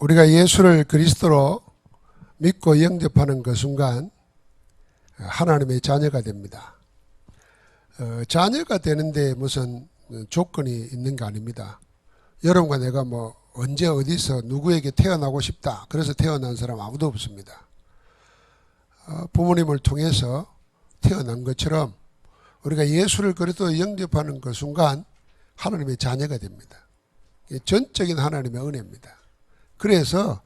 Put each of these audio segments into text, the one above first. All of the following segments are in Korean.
우리가 예수를 그리스도로 믿고 영접하는 그 순간 하나님의 자녀가 됩니다. 자녀가 되는데 무슨 조건이 있는 게 아닙니다. 여러분과 내가 뭐 언제 어디서 누구에게 태어나고 싶다 그래서 태어난 사람 아무도 없습니다. 부모님을 통해서 태어난 것처럼 우리가 예수를 그리스도로 영접하는 그 순간 하나님의 자녀가 됩니다. 전적인 하나님의 은혜입니다. 그래서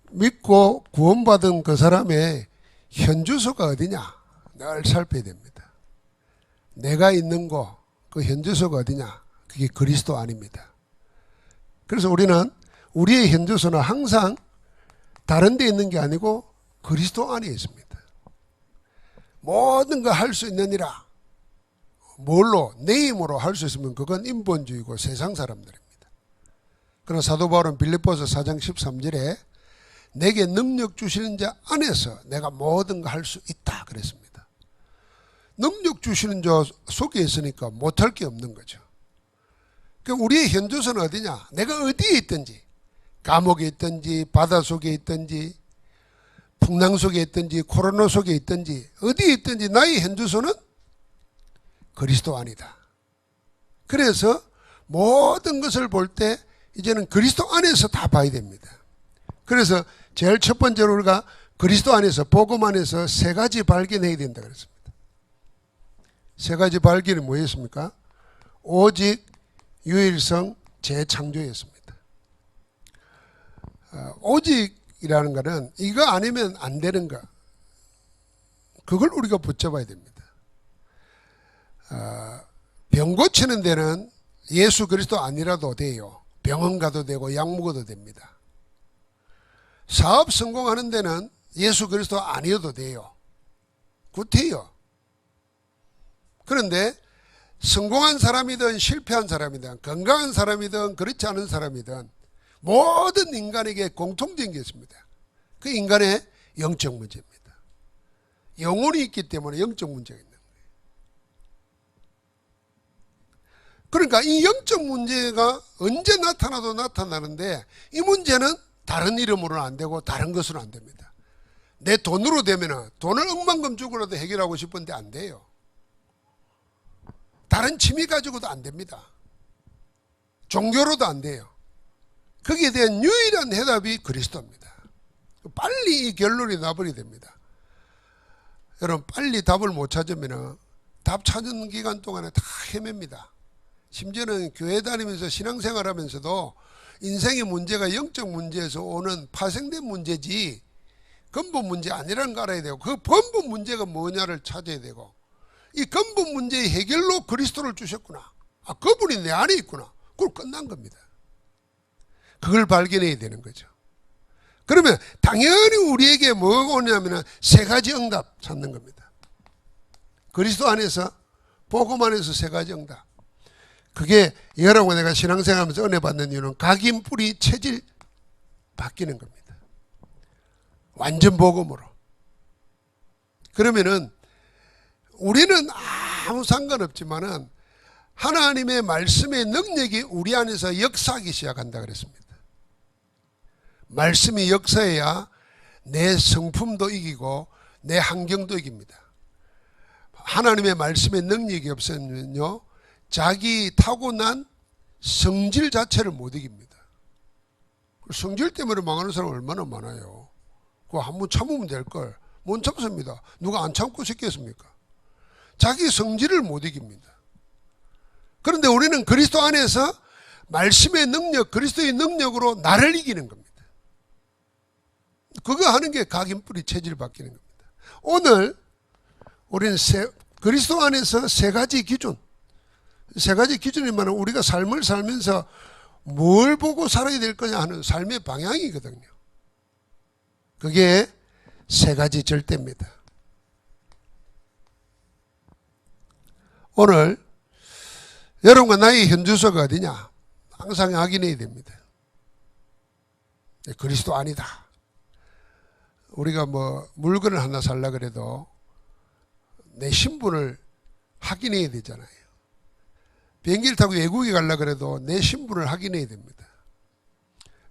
믿고 구원받은 그 사람의 현주소가 어디냐 늘 살펴야 됩니다. 내가 있는 곳, 그 현주소가 어디냐, 그게 그리스도 안입니다. 그래서 우리는 우리의 현주소는 항상 다른 데 있는 게 아니고 그리스도 안에 있습니다. 모든 거 할 수 있느니라. 뭘로? 내 힘으로 할 수 있으면 그건 인본주의고 세상 사람들입니다. 그러나 사도 바울은 빌립보서 4장 13절에 내게 능력 주시는 자 안에서 내가 모든 거 할 수 있다 그랬습니다. 능력 주시는 자 속에 있으니까 못할 게 없는 거죠. 그러니까 우리의 현주소는 어디냐? 내가 어디에 있든지, 감옥에 있든지 바다 속에 있든지 풍랑 속에 있든지 코로나 속에 있든지 어디에 있든지 나의 현주소는 그리스도 안이다. 그래서 모든 것을 볼 때 이제는 그리스도 안에서 다 봐야 됩니다. 그래서 제일 첫 번째로 우리가 그리스도 안에서, 복음 안에서 세 가지 발견해야 된다 그랬습니다. 세 가지 발견이 뭐였습니까? 오직, 유일성, 재창조였습니다. 오직이라는 것은 이거 아니면 안 되는 거, 그걸 우리가 붙잡아야 됩니다. 병 고치는 데는 예수 그리스도 아니라도 돼요. 병원 가도 되고 약 먹어도 됩니다. 사업 성공하는 데는 예수 그리스도 아니어도 돼요. 굿해요. 그런데 성공한 사람이든 실패한 사람이든 건강한 사람이든 그렇지 않은 사람이든 모든 인간에게 공통된 게 있습니다. 그 인간의 영적 문제입니다. 영혼이 있기 때문에 영적 문제가 있는 거예요. 그러니까 이 영적 문제가 언제 나타나도 나타나는데 이 문제는 다른 이름으로는 안 되고 다른 것으로는 안 됩니다. 내 돈으로 되면 돈을 억만금 주고라도 해결하고 싶은데 안 돼요. 다른 취미 가지고도 안 됩니다. 종교로도 안 돼요. 거기에 대한 유일한 해답이 그리스도입니다. 빨리 이 결론이 나버려야 됩니다. 여러분 빨리 답을 못 찾으면 답 찾는 기간 동안에 다 헤맵니다. 심지어는 교회 다니면서 신앙생활하면서도 인생의 문제가 영적 문제에서 오는 파생된 문제지 근본 문제 아니라는 거 알아야 되고 그 근본 문제가 뭐냐를 찾아야 되고 이 근본 문제의 해결로 그리스도를 주셨구나. 아, 그분이 내 안에 있구나. 그걸 끝난 겁니다. 그걸 발견해야 되는 거죠. 그러면 당연히 우리에게 뭐가 오냐면 세 가지 응답 찾는 겁니다. 그리스도 안에서, 복음 안에서 세 가지 응답. 그게 여러분과 내가 신앙생활하면서 은혜 받는 이유는 각인 뿌리 체질 바뀌는 겁니다. 완전 복음으로. 그러면은 우리는 아무 상관없지만은 하나님의 말씀의 능력이 우리 안에서 역사하기 시작한다 그랬습니다. 말씀이 역사해야 내 성품도 이기고 내 환경도 이깁니다. 하나님의 말씀의 능력이 없으면요 자기 타고난 성질 자체를 못 이깁니다. 성질 때문에 망하는 사람 얼마나 많아요. 그거 한번 참으면 될걸. 못 참습니다. 누가 안 참고 싶겠습니까? 자기 성질을 못 이깁니다. 그런데 우리는 그리스도 안에서 말씀의 능력, 그리스도의 능력으로 나를 이기는 겁니다. 그거 하는 게 각인뿌리 체질 바뀌는 겁니다. 오늘 우리는 그리스도 안에서 세 가지 기준, 세 가지 기준이면 우리가 삶을 살면서 뭘 보고 살아야 될 거냐 하는 삶의 방향이거든요. 그게 세 가지 절대입니다. 오늘 여러분과 나의 현주소가 어디냐? 항상 확인해야 됩니다. 그리스도 아니다. 우리가 뭐 물건을 하나 살라 그래도 내 신분을 확인해야 되잖아요. 비행기를 타고 외국에 가려고 그래도 내 신분을 확인해야 됩니다.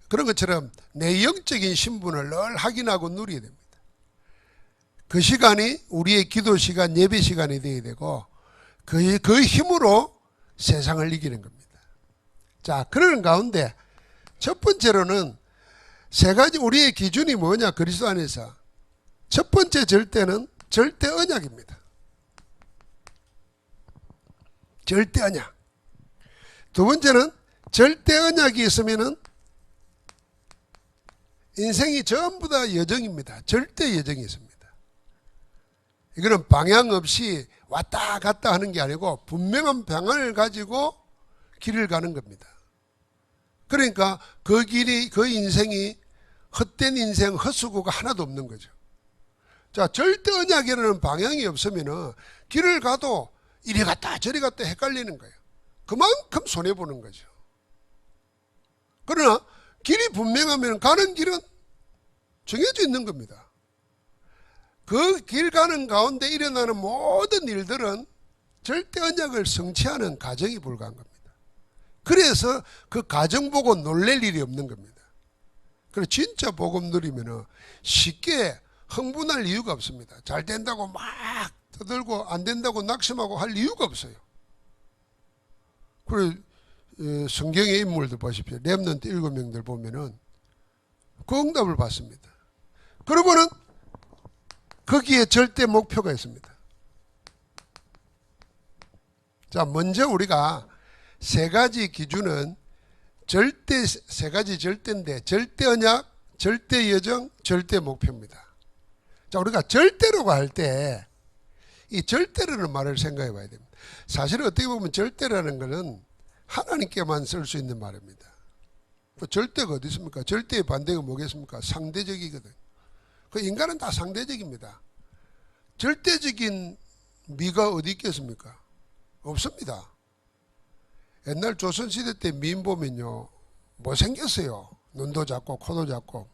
그런 것처럼 내 영적인 신분을 늘 확인하고 누려야 됩니다. 그 시간이 우리의 기도 시간, 예배 시간이 되어야 되고 그 힘으로 세상을 이기는 겁니다. 자, 그러는 가운데 첫 번째로는 세 가지 우리의 기준이 뭐냐, 그리스도 안에서. 첫 번째 절대는 절대 언약입니다. 절대 언약. 두 번째는 절대 언약이 있으면은 인생이 전부 다 여정입니다. 절대 여정이 있습니다. 이거는 방향 없이 왔다 갔다 하는 게 아니고 분명한 방향을 가지고 길을 가는 겁니다. 그러니까 그 길이, 그 인생이 헛된 인생, 헛수고가 하나도 없는 거죠. 자, 절대 언약이라는 방향이 없으면은 길을 가도 이리 갔다 저리 갔다 헷갈리는 거예요. 그만큼 손해보는 거죠. 그러나 길이 분명하면 가는 길은 정해져 있는 겁니다. 그 길 가는 가운데 일어나는 모든 일들은 절대 언약을 성취하는 과정이 불과한 겁니다. 그래서 그 과정 보고 놀랄 일이 없는 겁니다. 그래서 진짜 복음 누리면 쉽게 흥분할 이유가 없습니다. 잘 된다고 막 떠들고 안 된다고 낙심하고 할 이유가 없어요. 그리고 성경의 인물들 보십시오. 렘넌트 7명들 보면은 그 응답을 받습니다. 그러고는 거기에 절대 목표가 있습니다. 자, 먼저 우리가 세 가지 기준은 세 가지 절대인데, 절대 언약, 절대 여정, 절대 목표입니다. 자, 우리가 절대라고 할 때 이 절대라는 말을 생각해 봐야 됩니다. 사실 어떻게 보면 절대라는 것은 하나님께만 쓸 수 있는 말입니다. 절대가 어디 있습니까? 절대의 반대가 뭐겠습니까? 상대적이거든. 그 인간은 다 상대적입니다. 절대적인 미가 어디 있겠습니까? 없습니다. 옛날 조선시대 때 미인 보면요, 못생겼어요. 눈도 작고 코도 작고.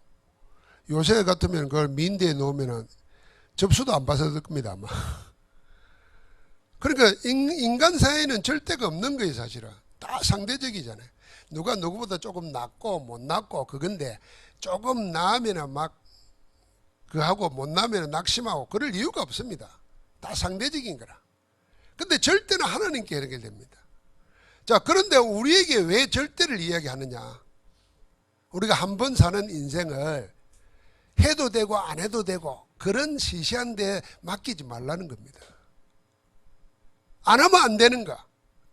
요새 같으면 그걸 미인대에 놓으면 접수도 안 받을 겁니다, 아마. 그러니까 인간 사이에는 절대가 없는 거예요, 사실은. 다 상대적이잖아요. 누가 누구보다 조금 낫고 못 낫고 그건데, 조금 나으면 막 그하고 못 나으면 낙심하고 그럴 이유가 없습니다. 다 상대적인 거라. 근데 절대는 하나님께 연결됩니다. 자, 그런데 우리에게 왜 절대를 이야기하느냐? 우리가 한 번 사는 인생을 해도 되고 안 해도 되고 그런 시시한 데 맡기지 말라는 겁니다. 안 하면 안 되는 거,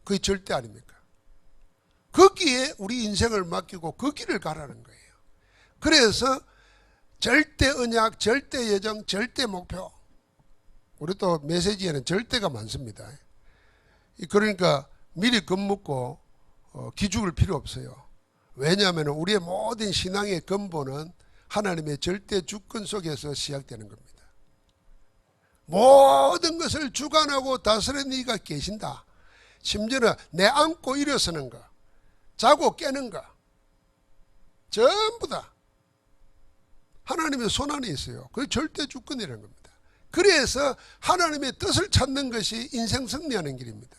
그게 절대 아닙니까? 거기에 우리 인생을 맡기고 그 길을 가라는 거예요. 그래서 절대 언약, 절대 여정, 절대 목표. 우리 또 메시지에는 절대가 많습니다. 그러니까 미리 겁먹고 기죽을 필요 없어요. 왜냐하면 우리의 모든 신앙의 근본은 하나님의 절대 주권 속에서 시작되는 겁니다. 모든 것을 주관하고 다스리는 이가 계신다. 심지어는 내 앉고 일어서는 거, 자고 깨는 거, 전부 다 하나님의 손안에 있어요. 그게 절대 주권이라는 겁니다. 그래서 하나님의 뜻을 찾는 것이 인생 승리하는 길입니다.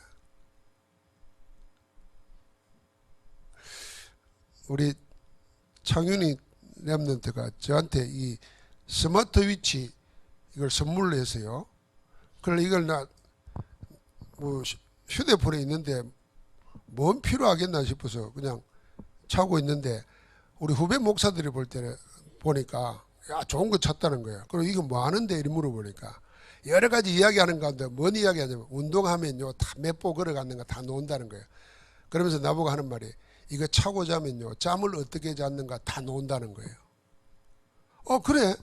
우리 창윤이 렘넌트가 저한테 이 스마트위치 이걸 선물로 했어요. 그래 이걸 나 뭐 휴대폰에 있는데 뭔 필요하겠나 싶어서 그냥 차고 있는데 우리 후배 목사들이 볼 때는 보니까 야 좋은 거 찾다는 거야. 그리고 이거 뭐 하는데 이렇게 물어보니까 여러 가지 이야기하는 가운데 뭔 이야기하냐면 운동하면요 다 몇 보 걸어가는 거 다 놓는다는 거예요. 그러면서 나보고 하는 말이 이거 차고 자면요 잠을 어떻게 잤는가 다 놓는다는 거예요. 그래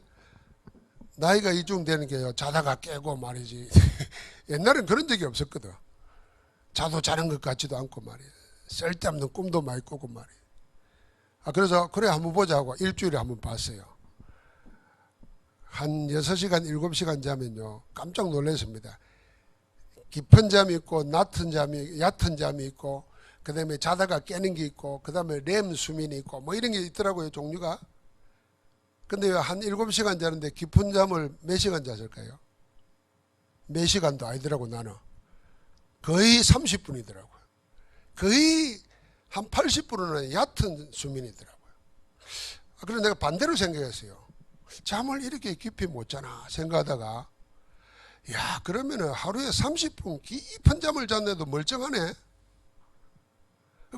나이가 이쯤 되는 게요 자다가 깨고 말이지. 옛날엔 그런 적이 없었거든. 자도 자는 것 같지도 않고 말이에요. 쓸데없는 꿈도 많이 꾸고 말이에요. 그래서 그래 한번 보자고 일주일에 한번 봤어요. 한 6시간 7시간 자면요 깜짝 놀랐습니다. 깊은 잠이 있고 얕은 잠이 있고 그 다음에 자다가 깨는 게 있고 그 다음에 렘 수면이 있고 뭐 이런 게 있더라고요 종류가. 근데 한 7시간 자는데 깊은 잠을 몇 시간 잤을까요? 몇 시간도 아니더라고 나는. 거의 30분이더라고요. 거의 한 80%는 얕은 수면이더라고요. 그래서 내가 반대로 생각했어요. 잠을 이렇게 깊이 못 자나 생각하다가, 야, 그러면은 하루에 30분 깊은 잠을 잤는데도 멀쩡하네.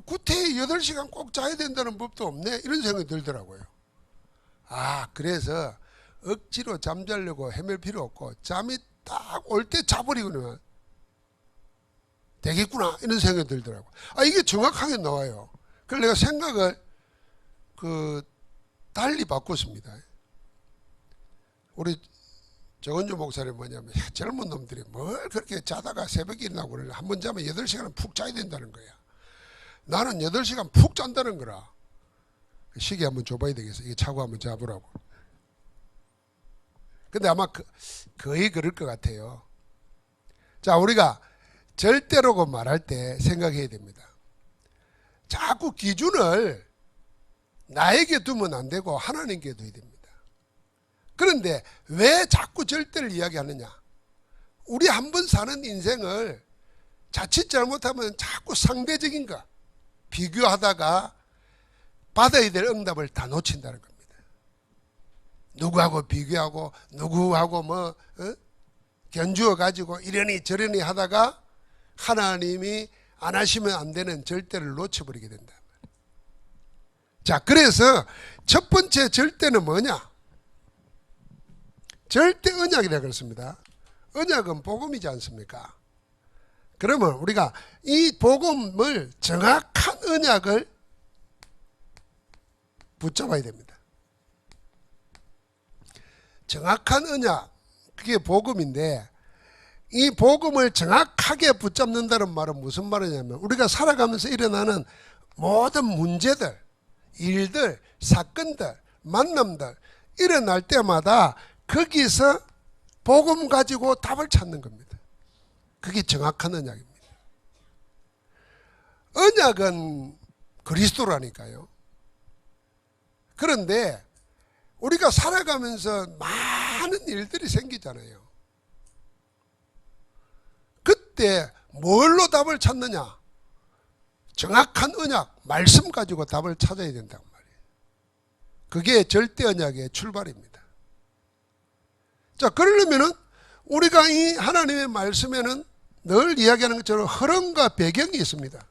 구태에 8시간 꼭 자야 된다는 법도 없네. 이런 생각이 들더라고요. 아, 그래서 억지로 잠자려고 헤맬 필요 없고 잠이 딱 올 때 자버리고는 되겠구나, 이런 생각이 들더라고요. 아, 이게 정확하게 나와요. 그래서 내가 생각을 달리 바꿨습니다. 우리 정은주 목사님 뭐냐면, 젊은 놈들이 뭘 그렇게 자다가 새벽에 일어나고 그래. 한번 자면 8시간은 푹 자야 된다는 거야. 나는 8시간 푹 잔다는 거라. 시계 한번 줘봐야 되겠어. 이게 차고 한번 잡으라고. 근데 아마 거의 그럴 것 같아요. 자, 우리가 절대라고 말할 때 생각해야 됩니다. 자꾸 기준을 나에게 두면 안 되고 하나님께 둬야 됩니다. 그런데 왜 자꾸 절대를 이야기하느냐? 우리 한 번 사는 인생을 자칫 잘못하면 자꾸 상대적인 거 비교하다가 받아야 될 응답을 다 놓친다는 겁니다. 누구하고 비교하고 누구하고 견주어 가지고 이러니 저러니 하다가 하나님이 안 하시면 안 되는 절대를 놓쳐버리게 된다. 자, 그래서 첫 번째 절대는 뭐냐? 절대 언약이라고 그랬습니다. 언약은 복음이지 않습니까? 그러면 우리가 이 복음을, 정확한 언약을 붙잡아야 됩니다. 정확한 언약, 그게 복음인데, 이 복음을 정확하게 붙잡는다는 말은 무슨 말이냐면, 우리가 살아가면서 일어나는 모든 문제들, 일들, 사건들, 만남들 일어날 때마다 거기서 복음 가지고 답을 찾는 겁니다. 그게 정확한 언약입니다. 언약은 그리스도라니까요. 그런데 우리가 살아가면서 많은 일들이 생기잖아요. 그때 뭘로 답을 찾느냐? 정확한 언약, 말씀 가지고 답을 찾아야 된단 말이에요. 그게 절대 언약의 출발입니다. 자, 그러려면은 우리가 이 하나님의 말씀에는 늘 이야기하는 것처럼 흐름과 배경이 있습니다.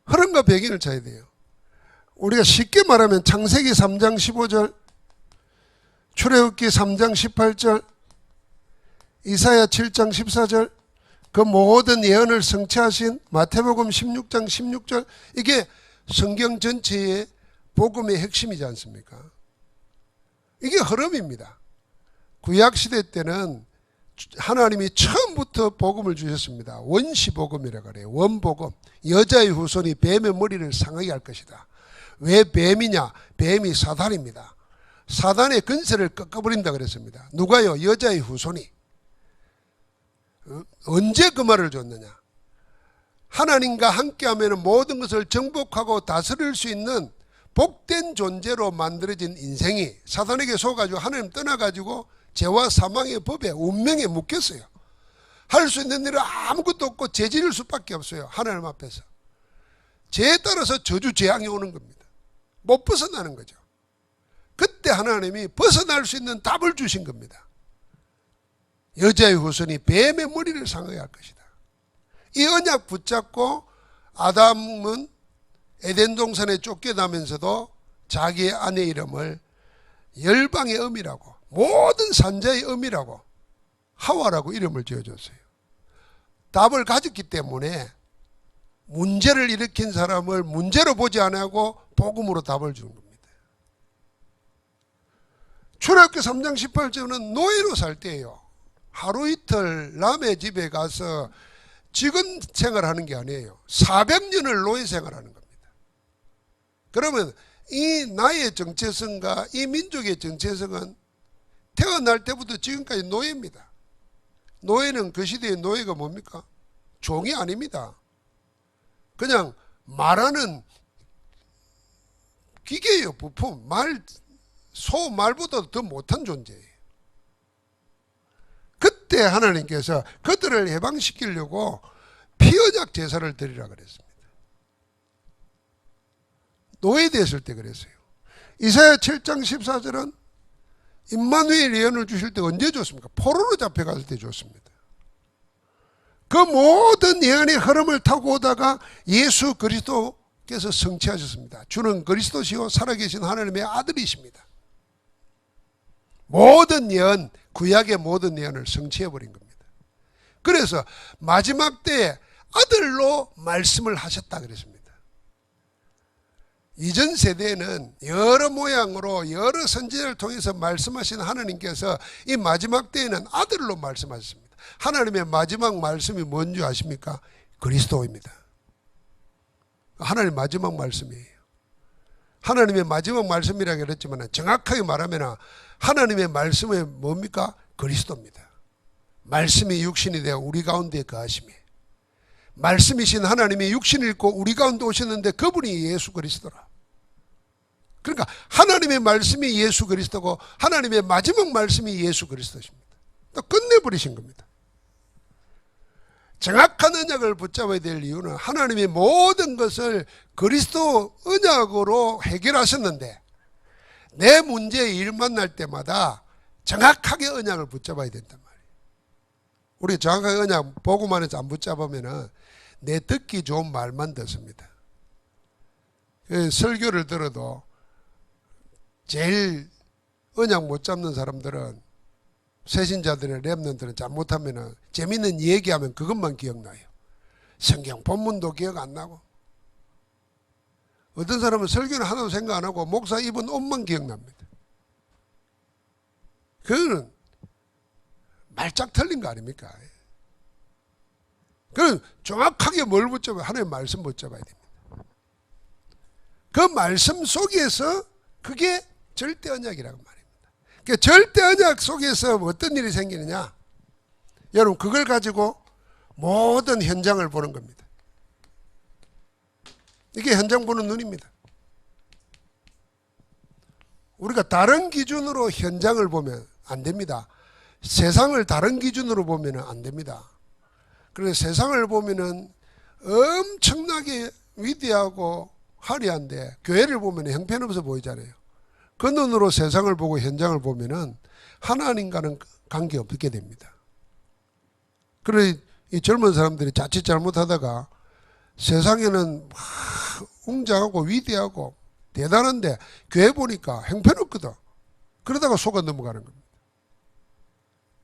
흐름과 배경을 찾아야 돼요. 우리가 쉽게 말하면 창세기 3장 15절, 출애굽기 3장 18절, 이사야 7장 14절, 그 모든 예언을 성취하신 마태복음 16장 16절, 이게 성경 전체의 복음의 핵심이지 않습니까? 이게 흐름입니다. 구약시대 때는 하나님이 처음부터 복음을 주셨습니다. 원시복음이라고 그래요. 원복음. 여자의 후손이 뱀의 머리를 상하게 할 것이다. 왜 뱀이냐? 뱀이 사단입니다. 사단의 근세를 꺾어버린다 그랬습니다. 누가요? 여자의 후손이. 언제 그 말을 줬느냐? 하나님과 함께하면 모든 것을 정복하고 다스릴 수 있는 복된 존재로 만들어진 인생이 사단에게 속아가지고 하나님 떠나가지고 죄와 사망의 법에 운명에 묶였어요. 할 수 있는 일은 아무것도 없고 죄지을 수밖에 없어요. 하나님 앞에서. 죄에 따라서 저주 재앙이 오는 겁니다. 못 벗어나는 거죠. 그때 하나님이 벗어날 수 있는 답을 주신 겁니다. 여자의 후손이 뱀의 머리를 상하게 할 것이다. 이 언약 붙잡고 아담은 에덴 동산에 쫓겨나면서도 자기의 아내 이름을 열방의 엄이라고, 모든 산자의 엄이라고, 하와라고 이름을 지어줬어요. 답을 가졌기 때문에 문제를 일으킨 사람을 문제로 보지 않고 복음으로 답을 주는 겁니다. 출애굽기 3장 18절은 노예로 살 때예요. 하루 이틀 남의 집에 가서 직원 생활하는 게 아니에요. 400년을 노예 생활하는 겁니다. 그러면 이 나의 정체성과 이 민족의 정체성은 태어날 때부터 지금까지 노예입니다. 노예는 그 시대의 노예가 뭡니까? 종이 아닙니다. 그냥 말하는 기계예요. 부품. 소 말보다 더 못한 존재예요. 그때 하나님께서 그들을 해방시키려고 피언약 제사를 드리라 그랬습니다. 노예되었을 때 그랬어요. 이사야 7장 14절은 임마누엘 예언을 주실 때 언제 줬습니까? 포로로 잡혀갈 때 줬습니다. 그 모든 예언의 흐름을 타고 오다가 예수 그리스도께서 성취하셨습니다. 주는 그리스도시요 살아계신 하나님의 아들이십니다. 모든 예언, 구약의 모든 예언을 성취해버린 겁니다. 그래서 마지막 때에 아들로 말씀을 하셨다 그랬습니다. 이전 세대에는 여러 모양으로 여러 선지자를 통해서 말씀하신 하나님께서 이 마지막 때에는 아들로 말씀하셨습니다. 하나님의 마지막 말씀이 뭔지 아십니까? 그리스도입니다. 하나님의 마지막 말씀이에요. 하나님의 마지막 말씀이라고 그랬지만 정확하게 말하면 하나님의 말씀이 뭡니까? 그리스도입니다. 말씀이 육신이 되어 우리 가운데 거하심이, 말씀이신 하나님이 육신을 입고 우리 가운데 오셨는데 그분이 예수 그리스도라. 그러니까 하나님의 말씀이 예수 그리스도고 하나님의 마지막 말씀이 예수 그리스도십니다. 또 끝내버리신 겁니다. 정확한 언약을 붙잡아야 될 이유는 하나님의 모든 것을 그리스도 언약으로 해결하셨는데 내 문제의 일 만날 때마다 정확하게 언약을 붙잡아야 된단 말이에요. 우리 정확하게 언약 보고만 해서 안 붙잡으면 내 듣기 좋은 말만 듣습니다. 설교를 들어도 제일 언약 못 잡는 사람들은, 새신자들의 렘넌트는 잘못하면 재밌는 얘기하면 그것만 기억나요. 성경 본문도 기억 안 나고, 어떤 사람은 설교는 하나도 생각 안 하고 목사 입은 옷만 기억납니다. 그거는 말짝 틀린 거 아닙니까? 그건 정확하게 뭘 붙잡아야, 하나님의 말씀 붙잡아야 됩니다. 그 말씀 속에서 그게 절대 언약이라고 말입니다. 그러니까 절대 언약 속에서 어떤 일이 생기느냐, 여러분 그걸 가지고 모든 현장을 보는 겁니다. 이게 현장 보는 눈입니다. 우리가 다른 기준으로 현장을 보면 안 됩니다. 세상을 다른 기준으로 보면 안 됩니다. 그래서 세상을 보면은 엄청나게 위대하고 화려한데 교회를 보면 형편없어 보이잖아요. 그 눈으로 세상을 보고 현장을 보면은 하나님과는 관계없게 됩니다. 그래 이 젊은 사람들이 자칫 잘못하다가 세상에는 막 웅장하고 위대하고 대단한데 교회 보니까 형편없거든. 그러다가 속아 넘어가는 겁니다.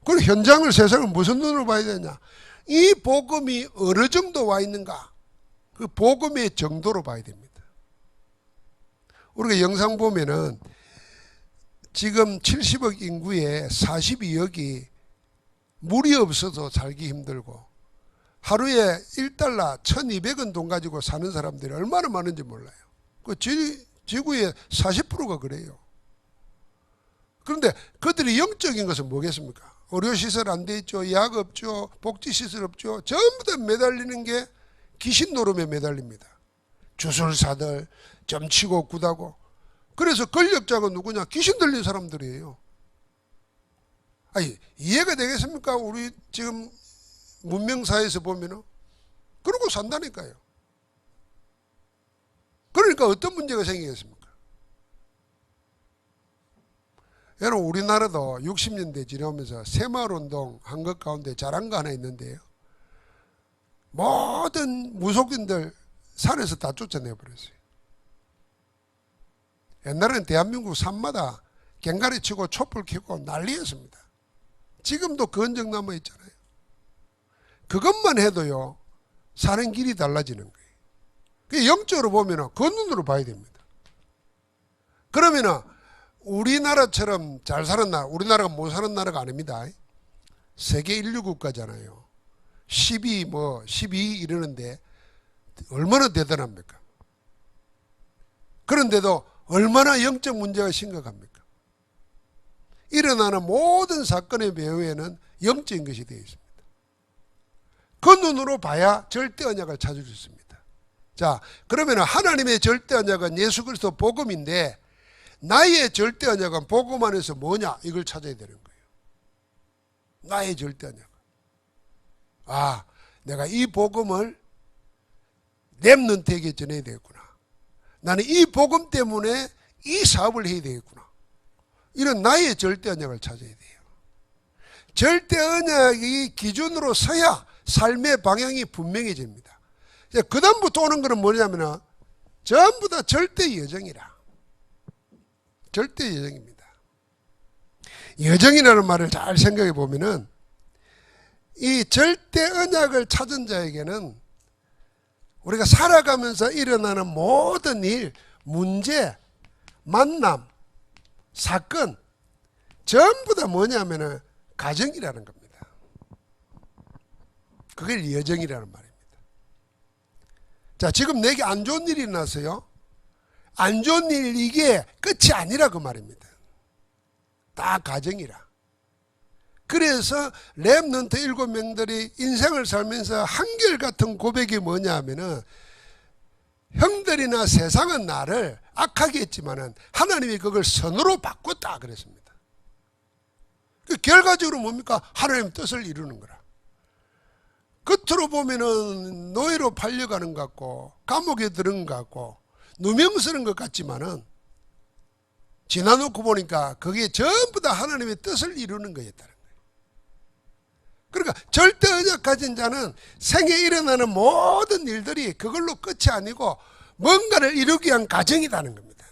그럼 현장을, 세상을 무슨 눈으로 봐야 되냐? 이 복음이 어느 정도 와 있는가? 그 복음의 정도로 봐야 됩니다. 우리가 영상 보면은 지금 70억 인구에 42억이 물이 없어서 살기 힘들고 하루에 1달러 1200원 돈 가지고 사는 사람들이 얼마나 많은지 몰라요. 그 지구의 40%가 그래요. 그런데 그들이 영적인 것은 뭐겠습니까? 의료시설 안 돼 있죠. 약 없죠. 복지시설 없죠. 전부 다 매달리는 게 귀신 노름에 매달립니다. 주술사들, 점치고 굿하고. 그래서 권력자가 누구냐? 귀신 들린 사람들이에요. 아니, 이해가 되겠습니까? 우리 지금 문명사회에서 보면은. 그러고 산다니까요. 그러니까 어떤 문제가 생기겠습니까? 여러분, 우리나라도 60년대 지나오면서 새마을운동 한 것 가운데 잘한 거 하나 있는데요. 모든 무속인들 산에서 다 쫓아내버렸어요. 옛날에는 대한민국 산마다 갱가리 치고 촛불 켜고 난리였습니다. 지금도 그 흔적 남아있잖아요. 그것만 해도요, 사는 길이 달라지는 거예요. 영적으로 보면 그 눈으로 봐야 됩니다. 그러면 우리나라처럼 잘 사는 나라, 우리나라가 못 사는 나라가 아닙니다. 세계 인류 국가잖아요. 12 이러는데 얼마나 대단합니까? 그런데도 얼마나 영적 문제가 심각합니까? 일어나는 모든 사건의 배후에는 영적인 것이 되어 있습니다. 그 눈으로 봐야 절대 언약을 찾을 수 있습니다. 자, 그러면 하나님의 절대 언약은 예수 그리스도 복음인데 나의 절대 언약은 복음 안에서 뭐냐? 이걸 찾아야 되는 거예요. 나의 절대 언약은. 아, 내가 이 복음을 렘넌트에게 전해야 되겠구나. 나는 이 복음 때문에 이 사업을 해야 되겠구나. 이런 나의 절대 언약을 찾아야 돼요. 절대 언약이 기준으로 서야 삶의 방향이 분명해집니다. 그 다음부터 오는 것은 뭐냐면 전부 다 절대 여정이라. 절대 여정입니다. 여정이라는 말을 잘 생각해 보면은 이 절대 언약을 찾은 자에게는 우리가 살아가면서 일어나는 모든 일, 문제, 만남, 사건 전부 다 뭐냐면은 가정이라는 겁니다. 그게 여정이라는 말입니다. 자, 지금 내게 안 좋은 일이 났어요. 안 좋은 일 이게 끝이 아니라 그 말입니다. 다 가정이라. 그래서 렘넌트 7명들이 인생을 살면서 한결같은 고백이 뭐냐 하면은 형들이나 세상은 나를 악하게 했지만은 하나님이 그걸 선으로 바꿨다 그랬습니다. 그 결과적으로 뭡니까? 하나님 뜻을 이루는 거라. 겉으로 보면은 노예로 팔려가는 것 같고 감옥에 들은 것 같고 누명쓰는 것 같지만은 지나놓고 보니까 그게 전부 다 하나님의 뜻을 이루는 거였다는 거예요. 그러니까 절대 언약 가진 자는 생에 일어나는 모든 일들이 그걸로 끝이 아니고 뭔가를 이루기 위한 과정이라는 겁니다.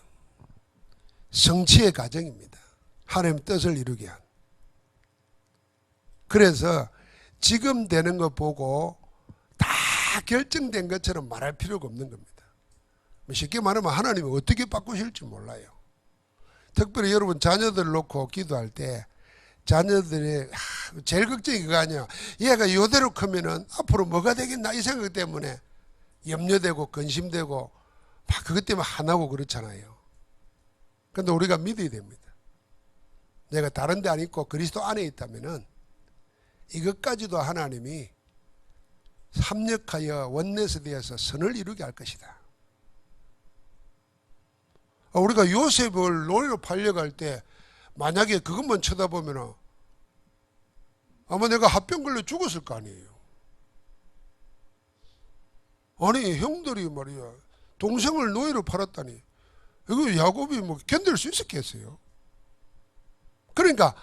성취의 과정입니다. 하나님 뜻을 이루기 위한. 그래서 지금 되는 거 보고 다 결정된 것처럼 말할 필요가 없는 겁니다. 쉽게 말하면 하나님이 어떻게 바꾸실지 몰라요. 특별히 여러분 자녀들 놓고 기도할 때 자녀들이 제일 걱정이 그거 아니야. 얘가 이대로 크면은 앞으로 뭐가 되겠나 이 생각 때문에 염려되고 근심되고 막 그것 때문에 화나고 그렇잖아요. 그런데 우리가 믿어야 됩니다. 내가 다른 데 안 있고 그리스도 안에 있다면은 이것까지도 하나님이 합력하여 원넷에 대해서 선을 이루게 할 것이다. 우리가 요셉을 노예로 팔려갈 때 만약에 그것만 쳐다보면 아마 내가 합병 걸려 죽었을 거 아니에요. 아니 형들이 말이야 동생을 노예로 팔았다니 이거 야곱이 뭐 견딜 수 있었겠어요? 그러니까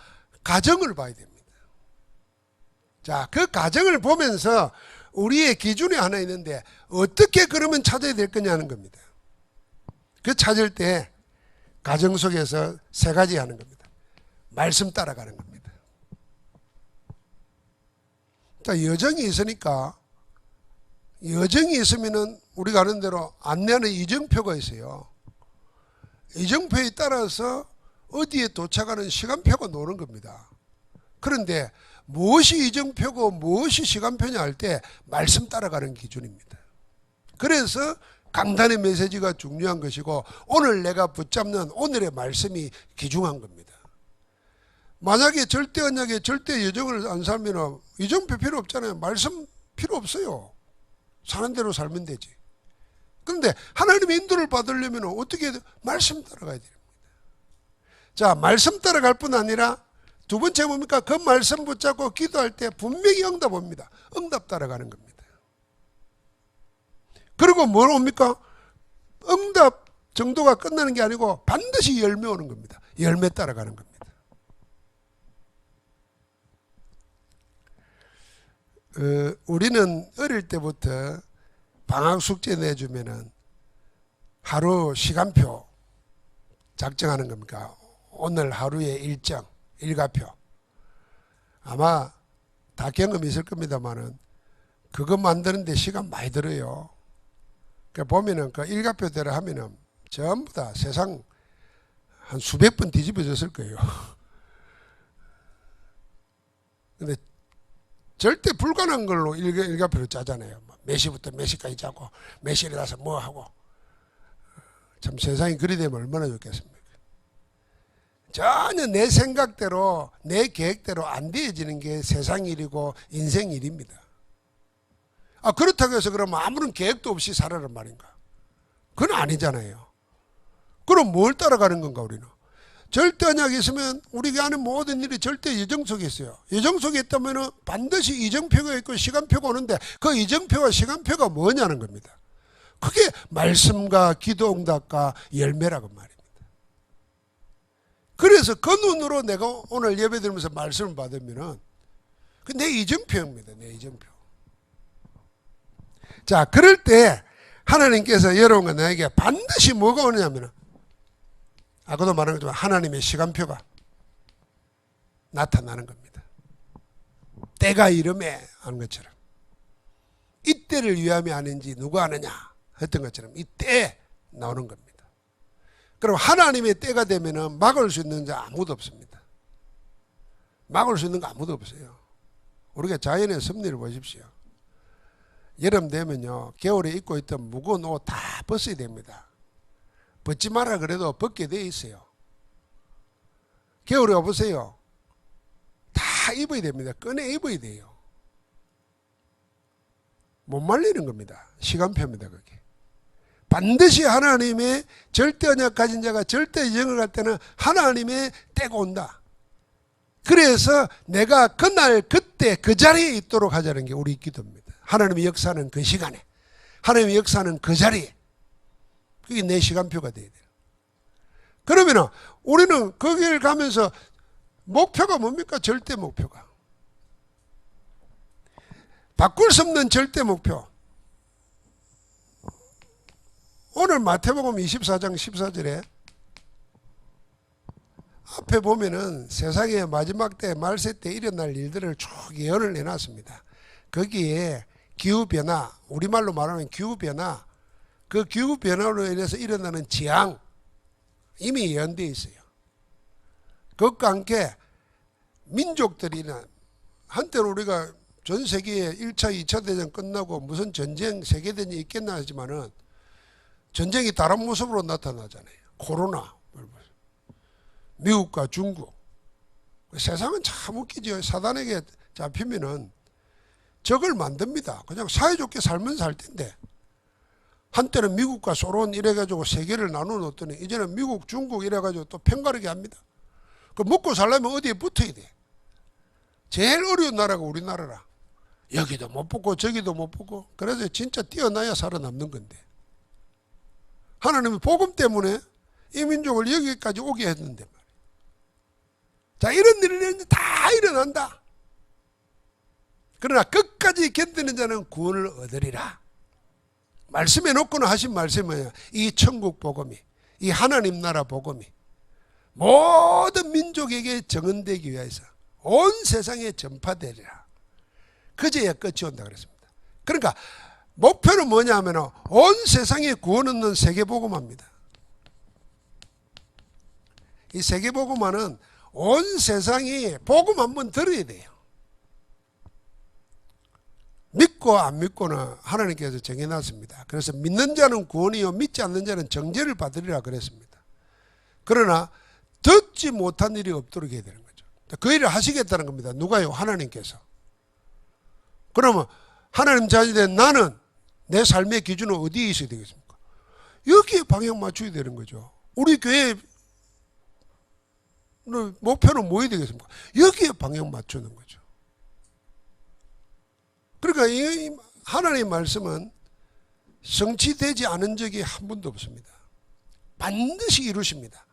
가정을 봐야 됩니다. 자, 그 가정을 보면서 우리의 기준이 하나 있는데 어떻게 그러면 찾아야 될 거냐는 겁니다. 그 찾을 때 가정 속에서 세 가지 하는 겁니다. 말씀 따라가는 겁니다. 자, 여정이 있으니까 여정이 있으면은 우리가 아는 대로 안내하는 이정표가 있어요. 이정표에 따라서 어디에 도착하는 시간표가 나오는 겁니다. 그런데 무엇이 이정표고 무엇이 시간표냐 할 때 말씀 따라가는 기준입니다. 그래서 강단의 메시지가 중요한 것이고 오늘 내가 붙잡는 오늘의 말씀이 귀중한 겁니다. 만약에 절대 언약에 절대 여정을 안 살면 이정표 필요 없잖아요. 말씀 필요 없어요. 사는 대로 살면 되지. 그런데 하나님의 인도를 받으려면 어떻게 말씀 따라가야 됩니다. 자, 말씀 따라갈 뿐 아니라 두 번째 뭡니까? 그 말씀 붙잡고 기도할 때 분명히 응답 옵니다. 응답 따라가는 겁니다. 그리고 뭘 옵니까? 응답 정도가 끝나는 게 아니고 반드시 열매 오는 겁니다. 열매 따라가는 겁니다. 우리는 어릴 때부터 방학 숙제 내주면은 하루 시간표 작정하는 겁니까? 오늘 하루의 일정, 일과표. 아마 다 경험이 있을 겁니다만은 그거 만드는데 시간 많이 들어요. 그 보면은 그 일과표대로 하면은 전부 다 세상 한 수백 번 뒤집어졌을 거예요. 근데 절대 불가능한 걸로 일과표를 짜잖아요. 몇 시부터 몇 시까지 짜고 몇 시에 일어나서 뭐 하고. 참 세상이 그리 되면 얼마나 좋겠습니까? 전혀 내 생각대로 내 계획대로 안 되어지는 게 세상 일이고 인생 일입니다. 그렇다고 해서 그러면 아무런 계획도 없이 살아란 말인가? 그건 아니잖아요. 그럼 뭘 따라가는 건가 우리는? 절대 언약이 있으면 우리가 하는 모든 일이 절대 예정 속에 있어요. 예정 속에 있다면 반드시 이정표가 있고 시간표가 오는데 그 이정표와 시간표가 뭐냐는 겁니다. 그게 말씀과 기도 응답과 열매라고 말입니다. 그래서 그 눈으로 내가 오늘 예배 드리면서 말씀을 받으면은 그 내 이정표입니다. 내 이정표. 자, 그럴 때 하나님께서 여러분과 나에게 반드시 뭐가 오느냐면, 아까도 말한 것처럼 하나님의 시간표가 나타나는 겁니다. 때가 이름에 하는 것처럼. 이때를 위함이 아닌지 누가 아느냐 했던 것처럼 이 때에 나오는 겁니다. 그럼 하나님의 때가 되면은 막을 수 있는 자 아무도 없습니다. 막을 수 있는 거 아무도 없어요. 우리가 자연의 섭리를 보십시오. 여름 되면요, 겨울에 입고 있던 무거운 옷 다 벗어야 됩니다. 벗지 마라 그래도 벗게 돼 있어요. 겨울에 와보세요. 다 입어야 됩니다. 꺼내 입어야 돼요. 못 말리는 겁니다. 시간표입니다. 그게. 반드시 하나님의 절대 언약 가진 자가 절대 영을 갈 때는 하나님의 때가 온다. 그래서 내가 그날 그때 그 자리에 있도록 하자는 게 우리 기도입니다. 하나님의 역사는 그 시간에, 하나님의 역사는 그 자리에. 그게 내 시간표가 돼야 돼요. 그러면 우리는 거기를 가면서 목표가 뭡니까? 절대 목표가. 바꿀 수 없는 절대 목표. 오늘 마태복음 24장 14절에 앞에 보면은 세상의 마지막 때 말세 때 일어날 일들을 쭉 예언을 해놨습니다. 거기에 기후변화, 우리말로 말하면 기후변화, 그 기후변화로 인해서 일어나는 재앙 이미 예언되어 있어요. 그것과 함께 민족들이나 한때는 우리가 전 세계에 1차, 2차 대전 끝나고 무슨 전쟁, 세계대전이 있겠나 하지만은 전쟁이 다른 모습으로 나타나잖아요. 코로나, 미국과 중국. 세상은 참 웃기죠. 사단에게 잡히면은 적을 만듭니다. 그냥 사이좋게 살면 살 텐데. 한때는 미국과 소련 이래가지고 세계를 나눠놓더니 이제는 미국, 중국 이래가지고 또 편가르게 합니다. 그 먹고 살려면 어디에 붙어야 돼. 제일 어려운 나라가 우리나라라. 여기도 못 붙고 저기도 못 붙고. 그래서 진짜 뛰어나야 살아남는 건데. 하나님은 복음 때문에 이 민족을 여기까지 오게 했는데 말이에요. 자, 이런 일이 다 일어난다. 그러나 끝까지 견디는 자는 구원을 얻으리라. 말씀해 놓고는 하신 말씀은 이 천국 복음이, 이 하나님 나라 복음이 모든 민족에게 정언되기 위해서 온 세상에 전파되리라. 그제야 끝이 온다 그랬습니다. 그러니까 목표는 뭐냐 하면 온 세상에 구원 얻는 세계복음화입니다. 이 세계복음화는 온 세상이 복음 한번 들어야 돼요. 믿고 안 믿고는 하나님께서 정해놨습니다. 그래서 믿는 자는 구원이요 믿지 않는 자는 정죄를 받으리라 그랬습니다. 그러나 듣지 못한 일이 없도록 해야 되는 거죠. 그 일을 하시겠다는 겁니다. 누가요? 하나님께서. 그러면 하나님 자녀 된 나는 내 삶의 기준은 어디에 있어야 되겠습니까? 여기에 방향 맞춰야 되는 거죠. 우리 교회 목표는 뭐야 되겠습니까? 여기에 방향 맞추는 거죠. 그러니까 이 하나님의 말씀은 성취되지 않은 적이 한 번도 없습니다. 반드시 이루십니다.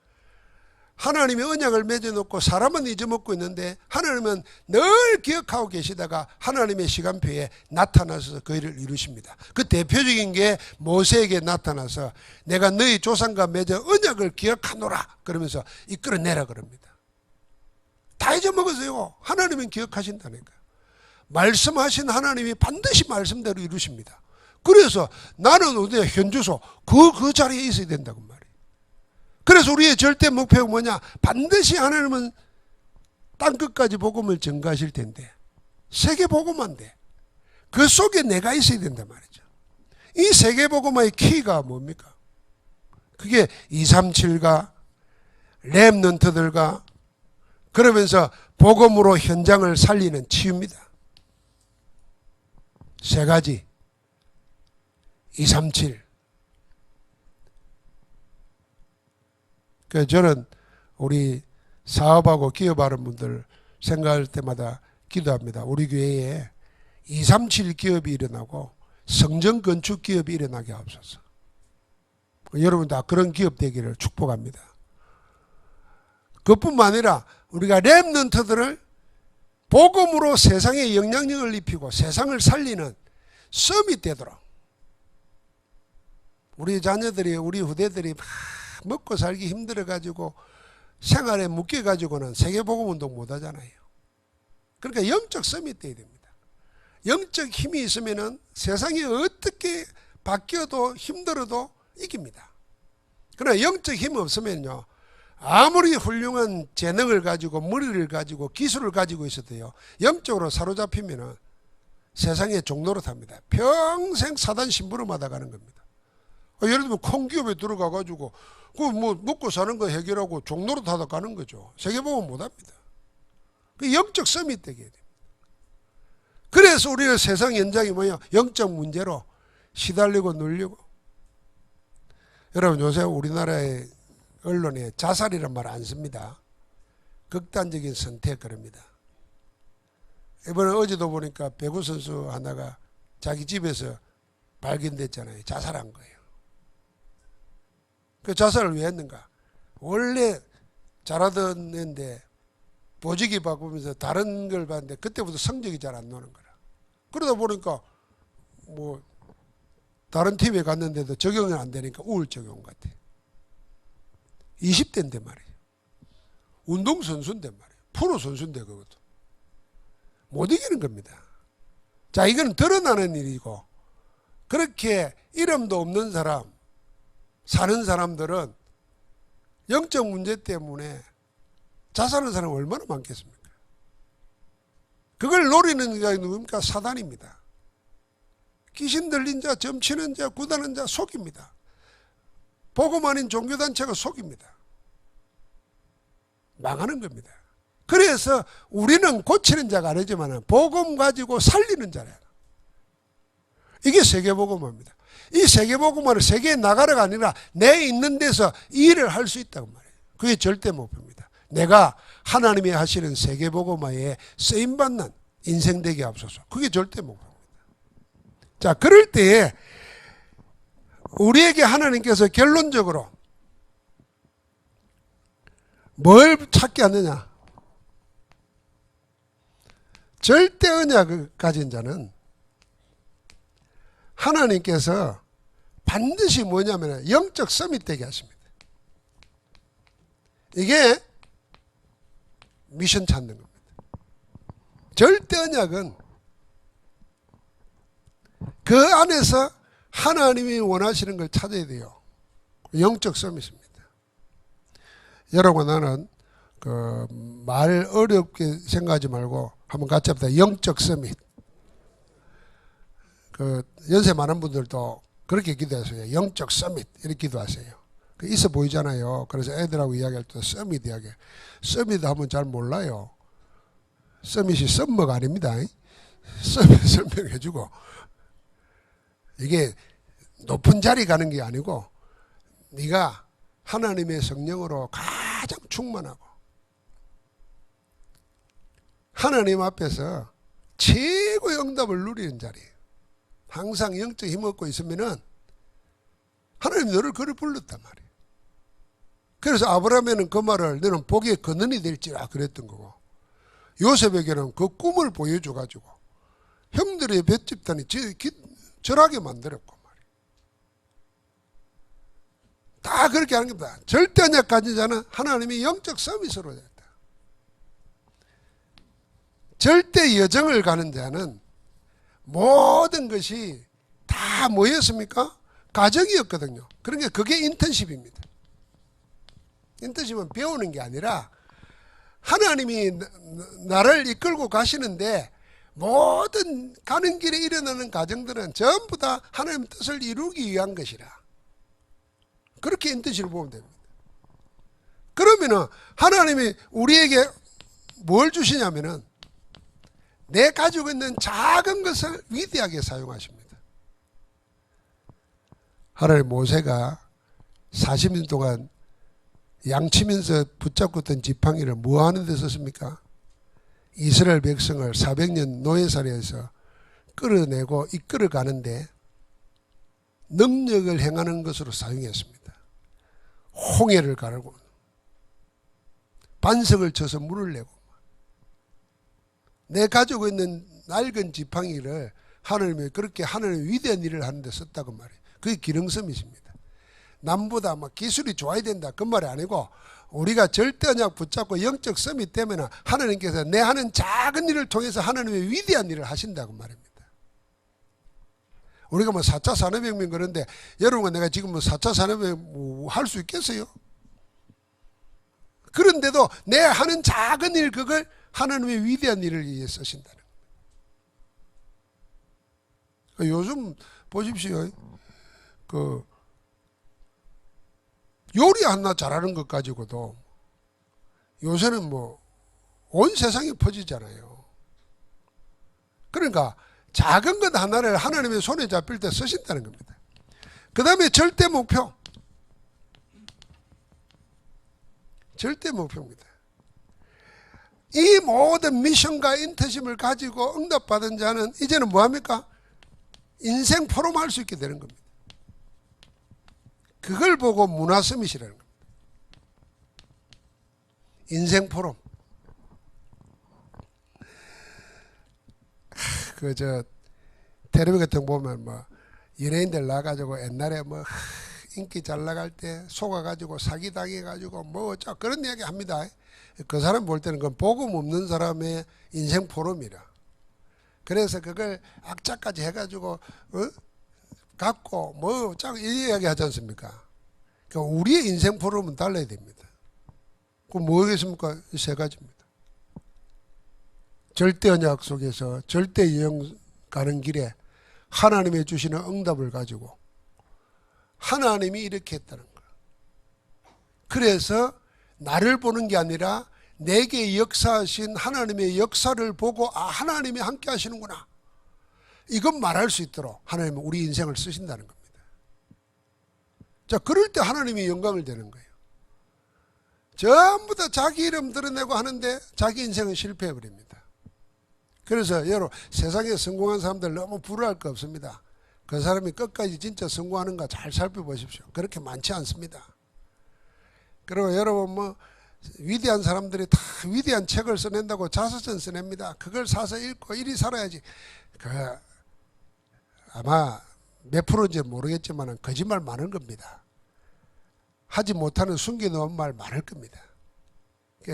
하나님의 언약을 맺어놓고 사람은 잊어먹고 있는데 하나님은 늘 기억하고 계시다가 하나님의 시간표에 나타나서 그 일을 이루십니다. 그 대표적인 게 모세에게 나타나서 내가 너희 조상과 맺은 언약을 기억하노라 그러면서 이끌어내라 그럽니다. 다 잊어먹으세요. 하나님은 기억하신다니까요. 말씀하신 하나님이 반드시 말씀대로 이루십니다. 그래서 나는 어디에 현주소 그 자리에 있어야 된다고 말이에요. 그래서 우리의 절대 목표가 뭐냐? 반드시 하나님은 땅끝까지 복음을 전가하실 텐데 세계 복음화인데 그 속에 내가 있어야 된단 말이죠. 이 세계 복음화의 키가 뭡니까? 그게 237가 렘넌트들과 그러면서 복음으로 현장을 살리는 치유입니다. 세 가지 237. 그래서 저는 우리 사업하고 기업하는 분들 생각할 때마다 기도합니다. 우리 교회에 237 기업이 일어나고 성전 건축 기업이 일어나게 하옵소서. 여러분 다 그런 기업 되기를 축복합니다. 그뿐만 아니라 우리가 렘넌트들을 복음으로 세상에 영향력을 입히고 세상을 살리는 서밋 되도록, 우리 자녀들이, 우리 후대들이 막 먹고 살기 힘들어가지고 생활에 묶여가지고는 세계복음운동 못하잖아요. 그러니까 영적 서밋 돼야 됩니다. 영적 힘이 있으면은 세상이 어떻게 바뀌어도 힘들어도 이깁니다. 그러나 영적 힘이 없으면요, 아무리 훌륭한 재능을 가지고 머리를 가지고 기술을 가지고 있어도요, 영적으로 사로잡히면은 세상에 종노릇합니다. 평생 사단 심부름하다 가는 겁니다. 예를 들면 큰 기업에 들어가가지고 그 뭐 먹고 사는 거 해결하고 종노릇하다 가는 거죠. 세계복음 못합니다. 그 영적 서밋 되게 돼요. 그래서 우리는 세상 현장이 뭐예요? 영적 문제로 시달리고 눌리고. 여러분 요새 우리나라의 언론에 자살이란 말 안 씁니다. 극단적인 선택 그럽니다. 이번에 어제도 보니까 배구 선수 하나가 자기 집에서 발견됐잖아요. 자살한 거예요. 그 자살을 왜 했는가? 원래 잘하던 애인데 보직이 바꾸면서 다른 걸 봤는데 그때부터 성적이 잘 안 나오는 거라. 그러다 보니까 뭐 다른 팀에 갔는데도 적용이 안 되니까 우울증이 온 것 같아. 20대인데 말이에요. 운동선수인데 말이에요. 프로선수인데 그것도. 못 이기는 겁니다. 자, 이건 드러나는 일이고, 그렇게 이름도 없는 사람, 사는 사람들은 영적 문제 때문에 자살하는 사람이 얼마나 많겠습니까? 그걸 노리는 자가 누굽니까? 사단입니다. 귀신 들린 자, 점치는 자, 구다는 자 속입니다. 복음 아닌 종교단체가 속입니다. 망하는 겁니다. 그래서 우리는 고치는 자가 아니지만 복음 가지고 살리는 자래요. 이게 세계복음화입니다. 이 세계복음화를 세계에 나가라가 아니라 내 있는 데서 일을 할 수 있다고 말해요. 그게 절대 목표입니다. 내가 하나님이 하시는 세계복음화에 쓰임받는 인생 되게 앞서서, 그게 절대 목표입니다. 자, 그럴 때에 우리에게 하나님께서 결론적으로 뭘 찾게 하느냐? 절대 언약을 가진 자는 하나님께서 반드시 뭐냐면 영적 서밋 되게 하십니다. 이게 미션 찾는 겁니다. 절대 언약은 그 안에서 하나님이 원하시는 걸 찾아야 돼요. 영적 서밋입니다. 여러분, 나는 그 말 어렵게 생각하지 말고 한번 같이 합시다. 영적 서밋. 그 연세 많은 분들도 그렇게 기도하세요. 영적 서밋 이렇게 기도하세요. 그 있어 보이잖아요. 그래서 애들하고 이야기할 때 서밋 이야기. 서밋 하면 잘 몰라요. 서밋이 썸머가 아닙니다. 서밋 설명해주고, 이게 높은 자리 가는 게 아니고 네가 하나님의 성령으로 가장 충만하고 하나님 앞에서 최고의 응답을 누리는 자리예요. 항상 영적 힘 얻고 있으면은 하나님 너를 그를 불렀단 말이에요. 그래서 아브라함에는 그 말을 너는 복의 근원이 될지라 그랬던 거고, 요셉에게는 그 꿈을 보여줘가지고 형들의 몇 집단이 절하게 만들었고 말이에요. 다 그렇게 하는 겁니다. 절대 언약 가진 자는 하나님이 영적 서밋으로 됐다. 절대 여정을 가는 자는 모든 것이 다 뭐였습니까? 가정이었거든요. 그러니까 그게 인턴십입니다. 인턴십은 배우는 게 아니라 하나님이 나를 이끌고 가시는데 모든 가는 길에 일어나는 과정들은 전부 다 하나님의 뜻을 이루기 위한 것이라. 그렇게 인턴십을 보면 됩니다. 그러면은 하나님이 우리에게 뭘 주시냐면은 내 가지고 있는 작은 것을 위대하게 사용하십니다. 하나님 모세가 40년 동안 양치면서 붙잡고 있던 지팡이를 뭐 하는 데 썼습니까? 이스라엘 백성을 400년 노예살이에서 끌어내고 이끌어 가는데 능력을 행하는 것으로 사용했습니다. 홍해를 가르고 반석을 쳐서 물을 내고 내 가지고 있는 낡은 지팡이를 하나님이 그렇게 하나님의 위대한 일을 하는데 썼다고 말이에요. 그게 기능섬이십니다. 남보다 막 기술이 좋아야 된다 그 말이 아니고 우리가 절대 언약 붙잡고 영적 섬이 되면 하나님께서 내 하는 작은 일을 통해서 하나님의 위대한 일을 하신다고 말입니다. 우리가 뭐 4차 산업혁명 그런데 여러분과 내가 지금 뭐 4차 산업혁명 할 수 있겠어요? 그런데도 내 하는 작은 일 그걸 하나님의 위대한 일을 위해 쓰신다는 거예요. 요즘 보십시오. 그 요리 하나 잘하는 것 가지고도 요새는 뭐 온 세상에 퍼지잖아요. 그러니까 작은 것 하나를 하나님의 손에 잡힐 때 쓰신다는 겁니다. 그 다음에 절대 목표. 절대 목표입니다. 이 모든 미션과 인터심을 가지고 응답받은 자는 이제는 뭐합니까? 인생 포럼할 수 있게 되는 겁니다. 그걸 보고 문화서밋이라는 겁니다. 인생 포럼. 텔레비 같은 거 보면 뭐 연예인들 나가지고 옛날에 뭐 인기 잘 나갈 때 속아가지고 사기당해가지고 뭐 그런 이야기 합니다. 그 사람 볼 때는 그건 복음 없는 사람의 인생 포럼이라. 그래서 그걸 악착까지 해가지고 갖고 뭐 이 이야기 하지 않습니까? 그러니까 우리의 인생 포럼은 달라야 됩니다. 그럼 뭐겠습니까? 이 세 가지입니다. 절대 언약 속에서 절대 여행 가는 길에 하나님이 주시는 응답을 가지고 하나님이 이렇게 했다는 거예요. 그래서 나를 보는 게 아니라 내게 역사하신 하나님의 역사를 보고 하나님이 함께 하시는구나. 이건 말할 수 있도록 하나님은 우리 인생을 쓰신다는 겁니다. 자, 그럴 때 하나님이 영광을 되는 거예요. 전부 다 자기 이름 드러내고 하는데 자기 인생은 실패해버립니다. 그래서 여러분 세상에 성공한 사람들 너무 부러워할 거 없습니다. 그 사람이 끝까지 진짜 성공하는가 잘 살펴보십시오. 그렇게 많지 않습니다. 그리고 여러분 뭐 위대한 사람들이 다 위대한 책을 써낸다고 자서전 써냅니다. 그걸 사서 읽고 이리 살아야지. 아마 몇 프로인지 모르겠지만 거짓말 많은 겁니다. 하지 못하는 숨겨놓은 말 많을 겁니다.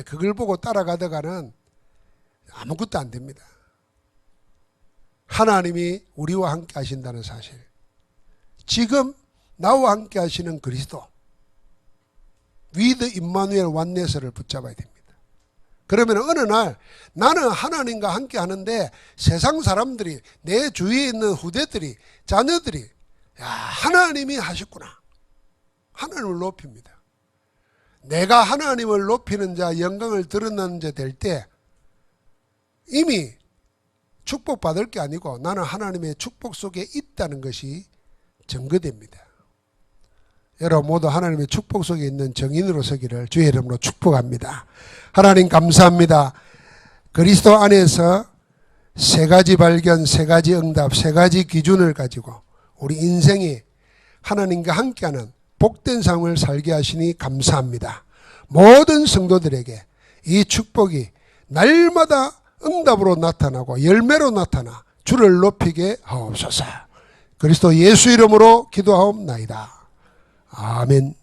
그걸 보고 따라가다가는 아무것도 안 됩니다. 하나님이 우리와 함께 하신다는 사실, 지금 나와 함께 하시는 그리스도, 위드 임마누엘 완네스를 붙잡아야 됩니다. 그러면 어느 날 나는 하나님과 함께 하는데 세상 사람들이, 내 주위에 있는 후대들이, 자녀들이 야, 하나님이 하셨구나, 하나님을 높입니다. 내가 하나님을 높이는 자, 영광을 드러내는 자 될 때 이미 축복받을 게 아니고 나는 하나님의 축복 속에 있다는 것이 증거됩니다. 여러분 모두 하나님의 축복 속에 있는 정인으로 서기를 주의 이름으로 축복합니다. 하나님 감사합니다. 그리스도 안에서 세 가지 발견, 세 가지 응답, 세 가지 기준을 가지고 우리 인생이 하나님과 함께하는 복된 삶을 살게 하시니 감사합니다. 모든 성도들에게 이 축복이 날마다 응답으로 나타나고 열매로 나타나 주를 높이게 하옵소서. 그리스도 예수 이름으로 기도하옵나이다. 아멘.